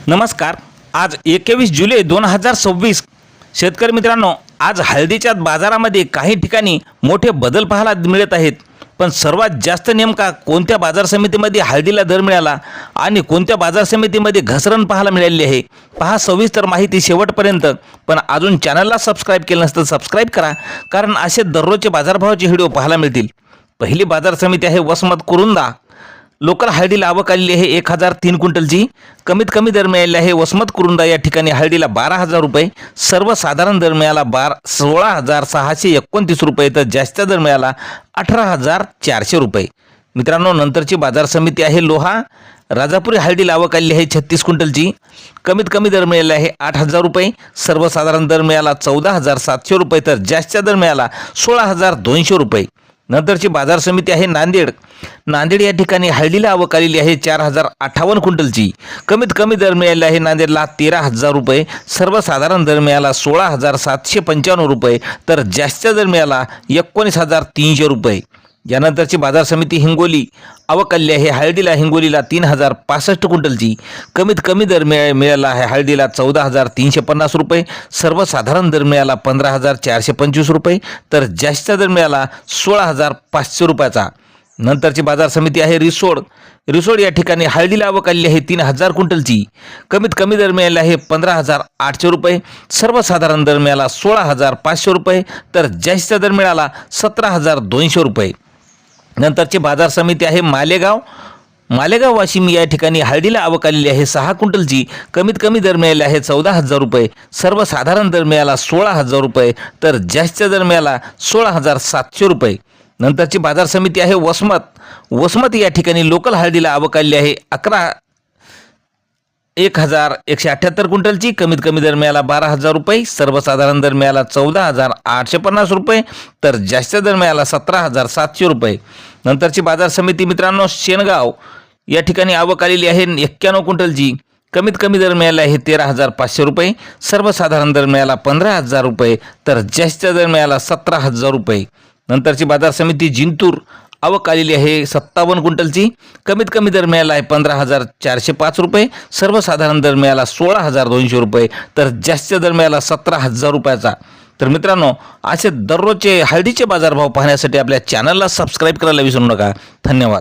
नमस्कार। आज 21 जुलै 2026 शेतकरी मित्रांनो, आज हळदीच्या बाजारामध्ये काही ठिकाणी मोठे बदल पाहायला मिळत आहेत। पण सर्वात जास्त नेमका कोणत्या बाजार समितीमध्ये हळदीला दर मिळाला आणि कोणत्या बाजार समितीमध्ये घसरण पाहायला मिळाली आहे, पहा सविस्तर माहिती शेवटपर्यंत। पण अजून चॅनलला सबस्क्राईब केलं नसतं सबस्क्राईब करा, कारण असे दररोजचे बाजारभावाचे व्हिडिओ पाहायला मिळतील। पहिली बाजार समिती आहे वसमत कुरुंदा। लोकल हळदीला आवक आलेली आहे 1003 क्विंटलची। कमीत कमी दर मिळाले आहे वसमत कुरुंदा या ठिकाणी हळदीला 12,000 रुपये, सर्वसाधारण दर मिळाला 16,629 रुपये, तर जास्त दर मिळाला 18,400 रुपये। मित्रांनो, नंतरची बाजार समिती आहे लोहा। राजापुरी हळदीला आवक आलेली आहे 36 क्विंटलची। कमीत कमी दर मिळाला आहे 8,000 रुपये, सर्वसाधारण दर मिळाला 14,700 रुपये, तर जास्त दर मिळाला 16,200 रुपये। नंतरची बाजार समिती आहे नांदेड। नांदेड या ठिकाणी हळदीला आवक आलेली आहे 4,058 क्विंटलची। कमीत कमी दर मिळाला आहे नांदेडला 13,000 रुपये, सर्वसाधारण दर मिळाला 16,795 रुपये, तर जास्त दर मिळाला 19,300 रुपये। यानंतरची बाजार समिती हिंगोली। आवक आलेली आहे हळदीला हिंगोलीला 3,065 क्विंटलची। कमीत कमी दर मिळाला आहे हळदीला 14,350 रुपये, सर्वसाधारण दर मिळाला 15,425 रुपये, तर जास्त दर मिळाला 16,500 रुपयाचा। नंतरची बाजार समिती आहे रिसोड। रिसोड या ठिकाणी हळदीला आवक आलेली आहे 3,000 क्विंटलची। कमीत कमी दर मिळाला आहे 15,800 रुपये, सर्वसाधारण दर मिळाला 16,500 रुपये, तर जास्त दर मिळाला 17,200 रुपये। नंतरची बाजार समिती आहे मालेगाव। मालेगाव वाशिम या ठिकाणी हळदीला आवक आलेली आहे 6 क्विंटलची। कमीत कमी दर मिळाले आहे 14,000 रुपये, सर्वसाधारण दर मिळाला 16,000 रुपये, तर जास्त दर मिळाला 16,700 रुपये। नंतरची बाजार समिती आहे वसमत। वसमत या ठिकाणी लोकल हळदीला आवक आलेली आहे 1,178 क्विंटलची। कमीत कमी दर मिळाला 12,000 रुपये, सर्वसाधारण दर मिळाला 14,850 रुपये, तर जास्त दर मिळाला 17,700 रुपये। नंतरची बाजार समिती मित्रांनो शेनगाव। या ठिकाणी आवक आलेली आहे 91 क्विंटलची। कमीत कमी दर मिळाला आहे 13,500 रुपये, सर्वसाधारण दर मिळाला 15,000 रुपये, तर जास्त दर मिळाला 17,000 रुपये। नंतरची बाजार समिती जिंतूर। आवक आलेली आहे 57 क्विंटलची। कमीत कमी दर मिळाला आहे 15,405 रुपये, सर्वसाधारण दर मिळाला 16,200 रुपये, तर जास्त दर मिळाला 17,000 रुपयाचा। तर मित्रांनो, असे दररोजचे हळदीचे बाजारभाव पाहण्यासाठी आपल्या चॅनलला सबस्क्राईब करायला विसरू नका। धन्यवाद।